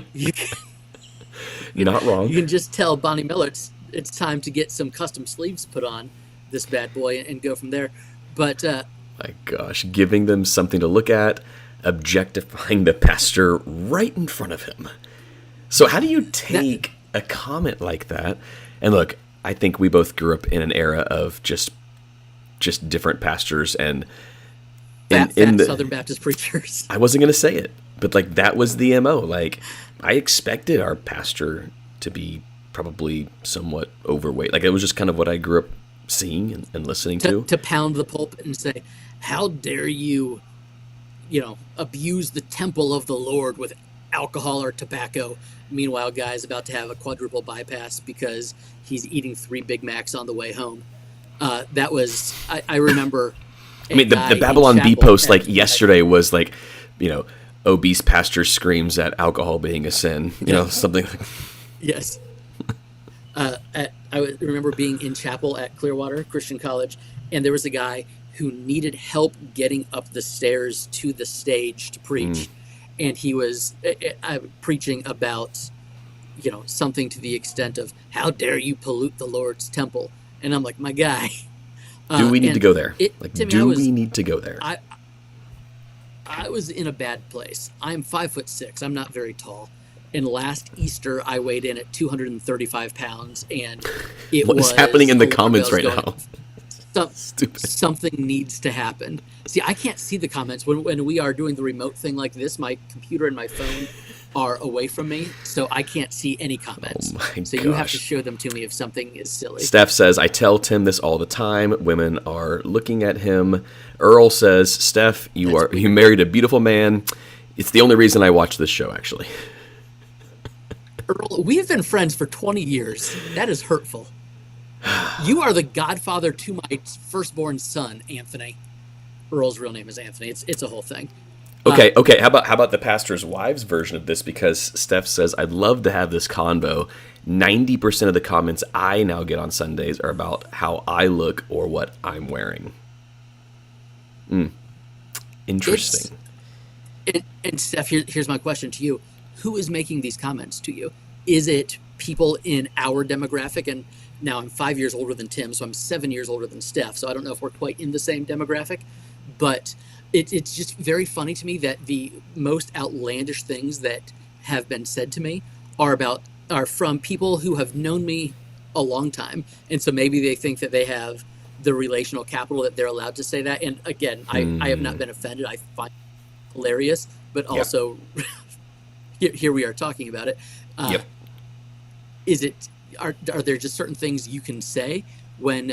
wrong. You can just tell Bonnie Miller it's time to get some custom sleeves put on this bad boy and go from there. But my gosh, giving them something to look at, objectifying the pastor right in front of him. So how do you take a comment like that? And look, I think we both grew up in an era of just different pastors and in the Southern Baptist preachers. I wasn't going to say it, but like that was the MO. Like I expected our pastor to be probably somewhat overweight. Like it was just kind of what I grew up seeing and listening to. To pound the pulpit and say, how dare you, abuse the temple of the Lord with alcohol or tobacco. Meanwhile, guy's about to have a quadruple bypass because he's eating 3 Big Macs on the way home. That was, I remember. I mean, the Babylon Bee post like yesterday was like, obese pastor screams at alcohol being a sin, something like. Yes. I remember being in chapel at Clearwater Christian College, and there was a guy who needed help getting up the stairs to the stage to preach. And he was preaching about, something to the extent of, how dare you pollute the Lord's temple? And I'm like, my guy. Do we need to go there? We need to go there? I was in a bad place. I'm 5'6". I'm not very tall. And last Easter, I weighed in at 235 pounds, and what is happening in the comments right now? Stupid. Something needs to happen. See, I can't see the comments when we are doing the remote thing like this. My computer and my phone are away from me, so I can't see any comments. Oh my so gosh. You have to show them to me if something is silly. Steph says, I tell Tim this all the time. Women are looking at him. Earl says, Steph, you married a beautiful man. It's the only reason I watch this show, actually. Earl, we have been friends for 20 years. That is hurtful. You are the godfather to my firstborn son, Anthony. Earl's real name is Anthony. It's a whole thing. Okay. How about the pastor's wives version of this? Because Steph says, I'd love to have this convo. 90% of the comments I now get on Sundays are about how I look or what I'm wearing. Interesting. And Steph, here's my question to you. Who is making these comments to you? Is it people in our demographic? And now I'm 5 years older than Tim, so I'm 7 years older than Steph. So I don't know if we're quite in the same demographic. But it's just very funny to me that the most outlandish things that have been said to me are from people who have known me a long time. And so maybe they think that they have the relational capital that they're allowed to say that. And again, I have not been offended. I find it hilarious, but also here we are talking about it. Are there just certain things you can say when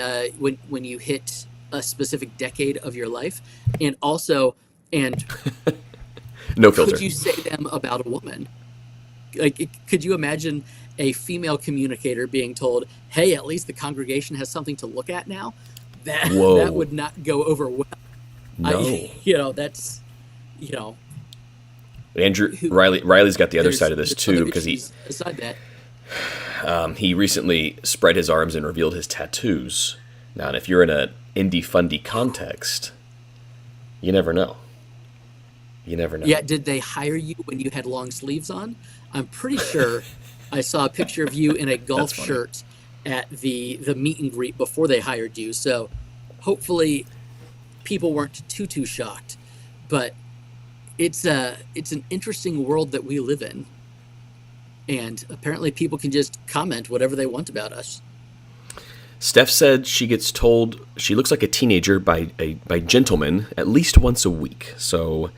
you hit a specific decade of your life, and also no filter? Could you say them about a woman? Like, could you imagine a female communicator being told, "Hey, at least the congregation has something to look at now"? That would not go over well. No, that's Andrew Riley's got the other side of this too, because he recently spread his arms and revealed his tattoos. Now, and if you're in an indie fundy context, you never know. Yeah, did they hire you when you had long sleeves on? I'm pretty sure I saw a picture of you in a golf shirt at the meet and greet before they hired you. So hopefully people weren't too shocked. But it's an interesting world that we live in. And apparently people can just comment whatever they want about us. Steph said she gets told she looks like a teenager by gentlemen at least once a week. So,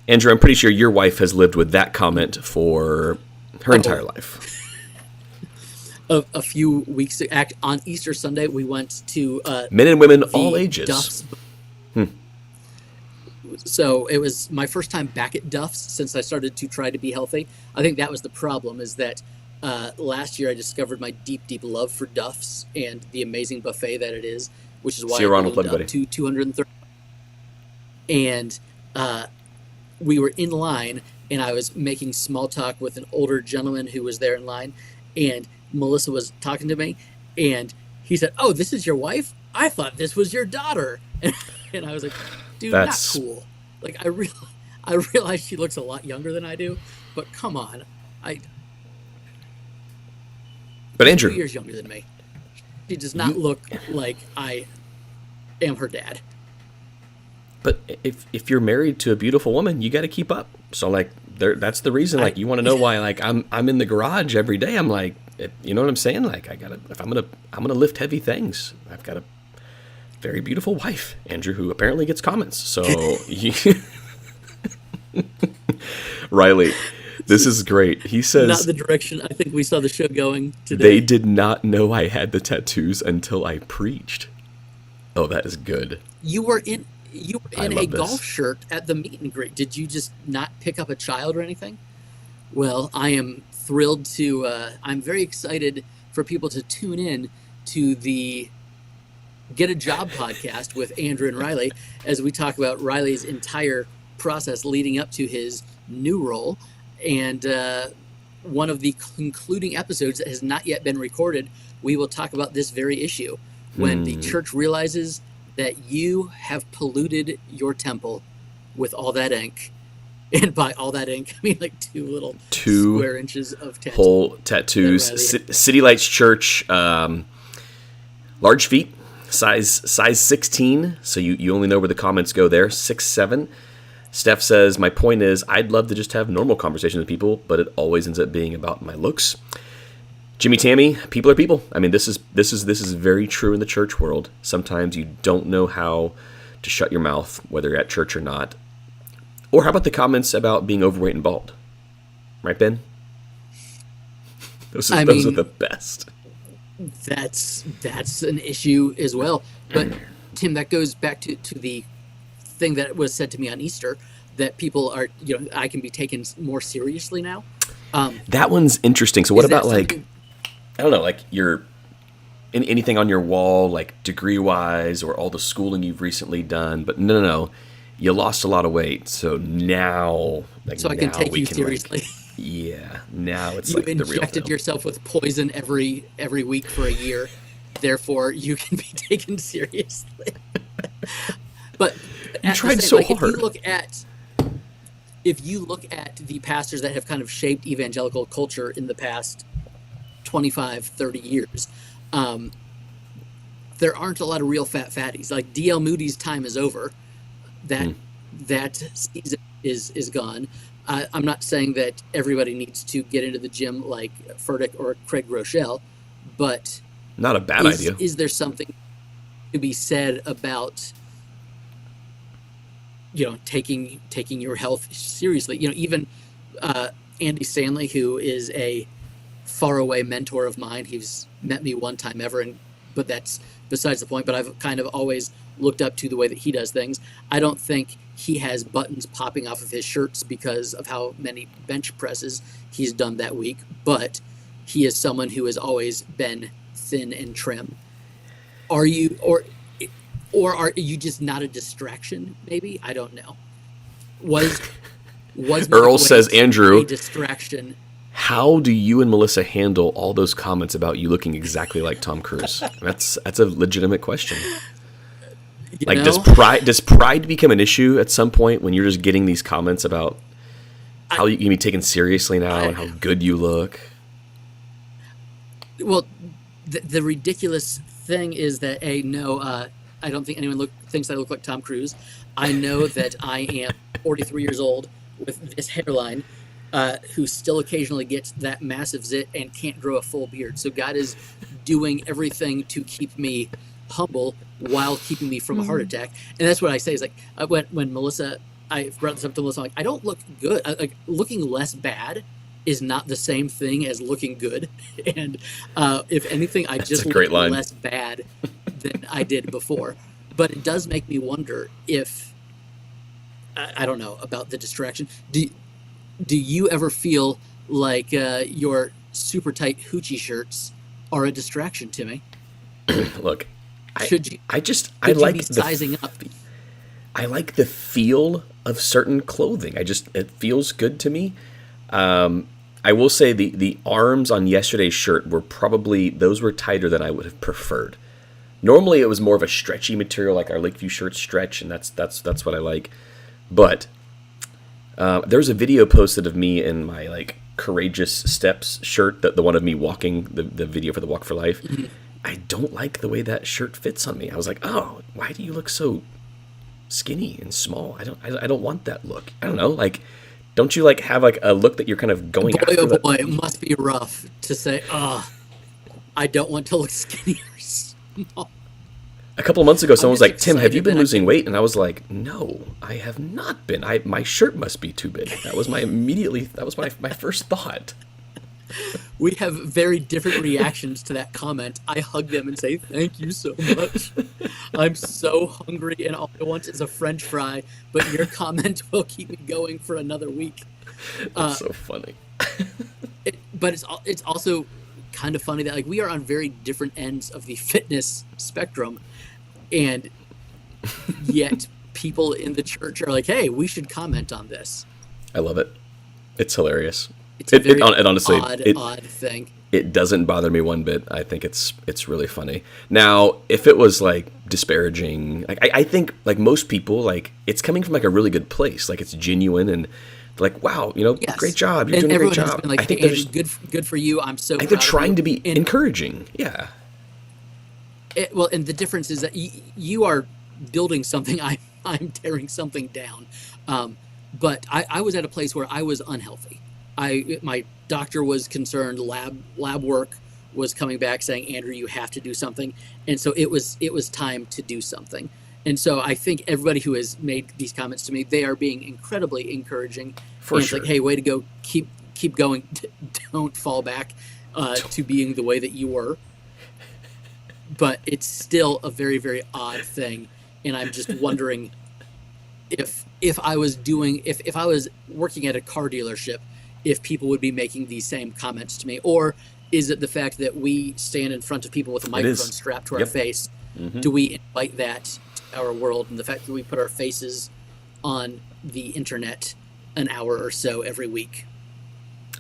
Andrew, I'm pretty sure your wife has lived with that comment for her entire life. A few weeks on Easter Sunday, we went to men and women all ages. Duff's. So it was my first time back at Duff's since I started to try to be healthy. I think that was the problem, is that last year I discovered my deep love for Duff's and the amazing buffet that it is, which is why I rolled up to 230. And we were in line, and I was making small talk with an older gentleman who was there in line, and Melissa was talking to me, and he said, "Oh, this is your wife? I thought this was your daughter." And I was like, "Dude, that's not cool." Like, I realize she looks a lot younger than I do, but come on, But Andrew, 2 years younger than me. She does not look like I am her dad. But if you're married to a beautiful woman, you got to keep up. So like, that's the reason. Like, you want to know why? Like, I'm in the garage every day. I'm like, you know what I'm saying? Like, if I'm gonna lift heavy things, I've got a very beautiful wife, Andrew, who apparently gets comments. So, Riley, this is great. He says, not the direction I think we saw the show going today. They did not know I had the tattoos until I preached. Oh, that is good. You were in a golf shirt at the meet and greet. Did you just not pick up a child or anything? Well, I am thrilled to, I'm very excited for people to tune in to the Get a Job podcast with Andrew and Riley as we talk about Riley's entire process leading up to his new role. And one of the concluding episodes that has not yet been recorded, we will talk about this very issue. When the church realizes that you have polluted your temple with all that ink. And by all that ink, I mean like two square inches of tattoos. Whole tattoos. City Lights Church, large feet, size 16. So you only know where the comments go there. 6'7". Steph says, my point is, I'd love to just have normal conversations with people, but it always ends up being about my looks. Jimmy Tammy, people are people. I mean, this is very true in the church world. Sometimes you don't know how to shut your mouth, whether you're at church or not. Or how about the comments about being overweight and bald? Right, Ben? Those are the best. That's an issue as well. But Tim, that goes back to the thing that was said to me on Easter, that people are, I can be taken more seriously now. That one's interesting. So what about like, I don't know, like anything on your wall, like degree-wise, or all the schooling you've recently done? But no. You lost a lot of weight, so now... so I can take you seriously. Now it's you like the real You injected yourself with poison every week for a year, therefore you can be taken seriously. But you tried so hard. If you look at the pastors that have kind of shaped evangelical culture in the past 25, 30 years, there aren't a lot of real fat fatties. Like D.L. Moody's time is over. That season is gone. I'm not saying that everybody needs to get into the gym like Furtick or Craig Rochelle, but not a bad idea. Is there something to be said about taking your health seriously? Even Andy Stanley, who is a faraway mentor of mine, he's met me one time ever, but that's besides the point. But I've kind of always looked up to the way that he does things. I don't think he has buttons popping off of his shirts because of how many bench presses he's done that week, but he is someone who has always been thin and trim. Are you, or are you just not a distraction? Maybe, I don't know. Was Earl says, Andrew, a distraction? How do you and Melissa handle all those comments about you looking exactly like Tom Cruise? That's a legitimate question. Does pride become an issue at some point when you're just getting these comments about how you can be taken seriously now and how good you look? Well, the ridiculous thing is that I don't think anyone thinks I look like Tom Cruise. I know that I am 43 years old with this hairline, who still occasionally gets that massive zit and can't grow a full beard. So God is doing everything to keep me humble while keeping me from a heart attack. And that's what I say is like, when Melissa, I brought this up to Melissa, I'm like, I don't look good. Like, looking less bad is not the same thing as looking good. And if anything, I just look less bad than I did before. But it does make me wonder if, I don't know, about the distraction. Do you ever feel like your super tight hoochie shirts are a distraction to me? Look, I like sizing up. I like the feel of certain clothing. It feels good to me. I will say the arms on yesterday's shirt were tighter than I would have preferred. Normally it was more of a stretchy material, like our Lakeview shirts stretch, and that's what I like. But there's a video posted of me in my like Courageous Steps shirt, the one of me walking, the video for the Walk for Life. Mm-hmm. I don't like the way that shirt fits on me. I was like, oh, why do you look so skinny and small? I don't want that look. I don't know, like, don't you like have like a look that you're kind of going after? Oh boy, it must be rough to say, I don't want to look skinny or small. A couple of months ago, someone was like, Tim, have you been losing weight? And I was like, no, I have not been. My shirt must be too big. That was my first thought. We have very different reactions to that comment. I hug them and say, thank you so much. I'm so hungry and all I want is a French fry, but your comment will keep me going for another week. That's so funny. But it's also kind of funny that like we are on very different ends of the fitness spectrum, and yet people in the church are like, hey, we should comment on this. I love it. It's hilarious. It's a very honestly, odd thing. It doesn't bother me one bit. I think it's really funny. Now, if it was like disparaging, like I think like most people, like it's coming from like a really good place. Like it's genuine and like, wow, yes. Great job. You're doing a great job. Like, I think they're good for you. I'm so. I think they're trying to be encouraging. Yeah. And the difference is that you are building something. I'm tearing something down. But I was at a place where I was unhealthy. My doctor was concerned. Lab work was coming back saying, Andrew, you have to do something. And so it was time to do something. And so I think everybody who has made these comments to me, they are being incredibly encouraging. For and sure. It's like, hey, way to go. Keep going. Don't fall back to being the way that you were. But it's still a very, very odd thing. And I'm just wondering if I was working at a car dealership, if people would be making these same comments to me, or is it the fact that we stand in front of people with a microphone strapped to our face? Mm-hmm. Do we invite that to our world? And the fact that we put our faces on the internet an hour or so every week?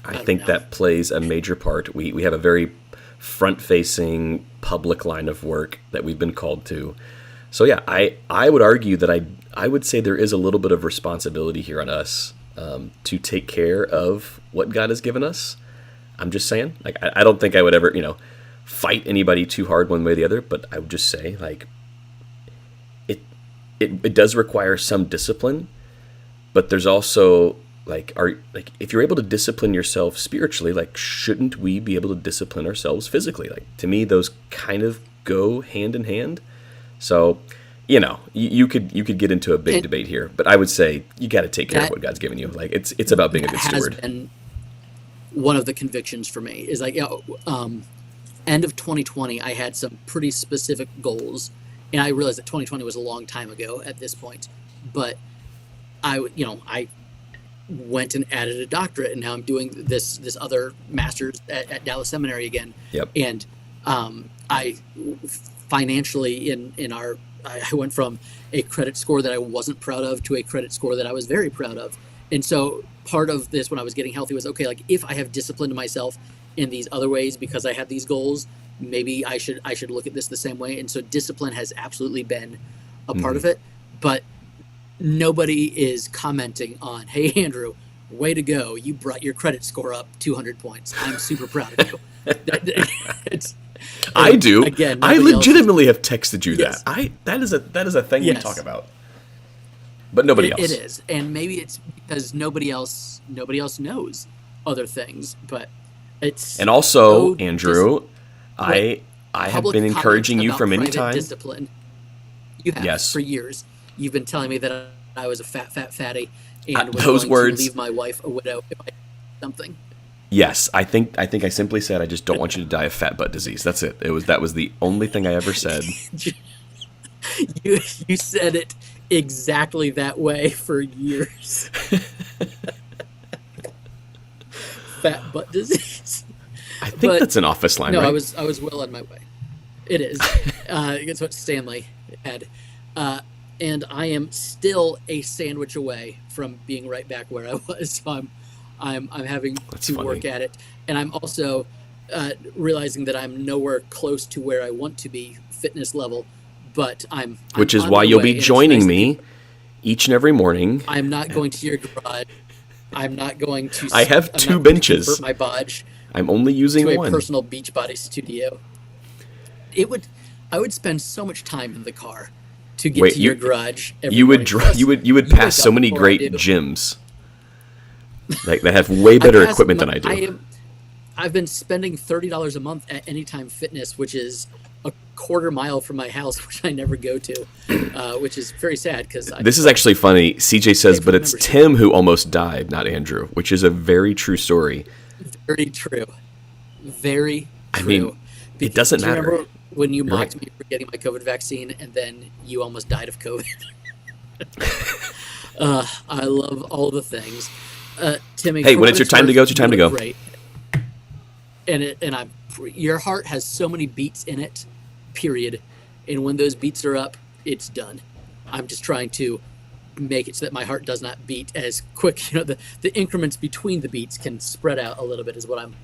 I think that plays a major part. We have a very front-facing public line of work that we've been called to. So yeah, I would argue that I would say there is a little bit of responsibility here on us to take care of what God has given us. I'm just saying, like, I don't think I would ever, fight anybody too hard one way or the other, but I would just say, like, it does require some discipline, but there's also, if you're able to discipline yourself spiritually, like, shouldn't we be able to discipline ourselves physically? Like, to me, those kind of go hand in hand. So, you could get into a big debate here, but I would say you got to take care of what God's given you. Like, it's about being a good steward. And one of the convictions for me is like, end of 2020, I had some pretty specific goals, and I realized that 2020 was a long time ago at this point. But I went and added a doctorate, and now I'm doing this other master's at Dallas Seminary again. Yep. And I financially I went from a credit score that I wasn't proud of to a credit score that I was very proud of. And so part of this when I was getting healthy was, okay, like if I have disciplined myself in these other ways because I had these goals, maybe I should look at this the same way. And so discipline has absolutely been a part of it, but nobody is commenting on, hey, Andrew, way to go. You brought your credit score up 200 points. I'm super proud of you. I do. Again, I legitimately have texted you yes. that. That is a thing yes. we talk about. but nobody else. It is, and maybe it's because nobody else knows other things. But it's and also Andrew, I have been encouraging you from any time. Discipline. You have for years. You've been telling me that I was a fat fatty, and was those going words to leave my wife a widow if I did something. Yes, I think I simply said I just don't want you to die of fat butt disease. That's it. That was the only thing I ever said. You said it exactly that way for years. Fat butt disease. I think that's an office line, no, right? I was well on my way. It is. It's what Stanley had. And I am still a sandwich away from being right back where I was. So I'm having to work at it, and I'm also realizing that I'm nowhere close to where I want to be fitness level. But which is why you'll be joining me each and every morning. I'm not going to your garage. I'm not going to. I have two benches. Convert my bodge. I'm only using to one. A personal Beachbody studio. I would spend so much time in the car to get to your garage. You would pass so many great gyms. Like that have way better equipment than I do. I've been spending $30 a month at Anytime Fitness, which is a quarter mile from my house, which I never go to, which is very sad because this is actually funny. CJ says, but it's Tim who almost died, not Andrew, which is a very true story. Very true. Very true. I mean, it doesn't matter. Remember when you mocked me for getting my COVID vaccine and then you almost died of COVID? I love all the things. Timmy, hey, when it's your time to go, it's your time to go. Great. And your heart has so many beats in it, period. And when those beats are up, it's done. I'm just trying to make it so that my heart does not beat as quick. The increments between the beats can spread out a little bit is what I'm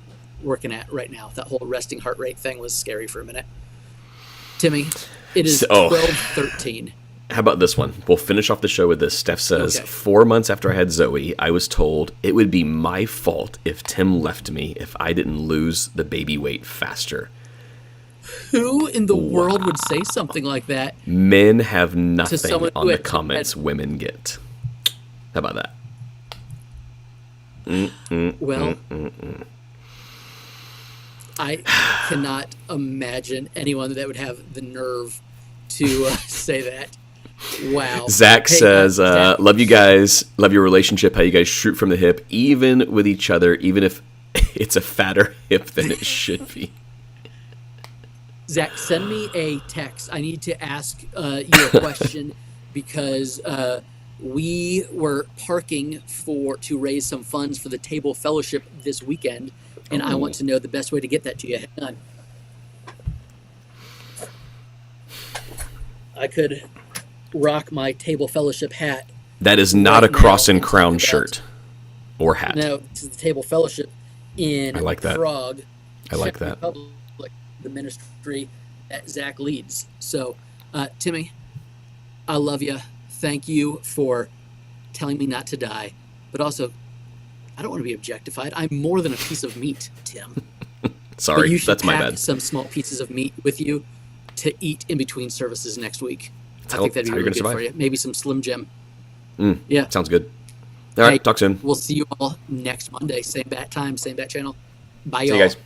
working at right now. That whole resting heart rate thing was scary for a minute. Timmy, it is 12:13. How about this one? We'll finish off the show with this. Steph says, 4 months after I had Zoe, I was told it would be my fault if Tim left me if I didn't lose the baby weight faster. Who in the world would say something like that? Men have nothing on the comments women get. How about that? I cannot imagine anyone that would have the nerve to say that. Wow. Zach says, love you guys. Love your relationship. How you guys shoot from the hip, even with each other, even if it's a fatter hip than it should be. Zach, send me a text. I need to ask you a question because we were parking to raise some funds for the Table Fellowship this weekend, and I want to know the best way to get that to you. Hang on. I could rock my Table Fellowship hat. That is not a cross and crown shirt or hat. No, this is the Table Fellowship in Prague. I like that. Republic, the ministry that Zach leads. So, Timmy, I love you. Thank you for telling me not to die. But also, I don't want to be objectified. I'm more than a piece of meat, Tim. Sorry, that's my bad. Some small pieces of meat with you to eat in between services next week. I think that'd be really good for you. Maybe some Slim Jim. Yeah. Sounds good. All right, talk soon. We'll see you all next Monday. Same bat time, same bat channel. Bye, See y'all. you guys.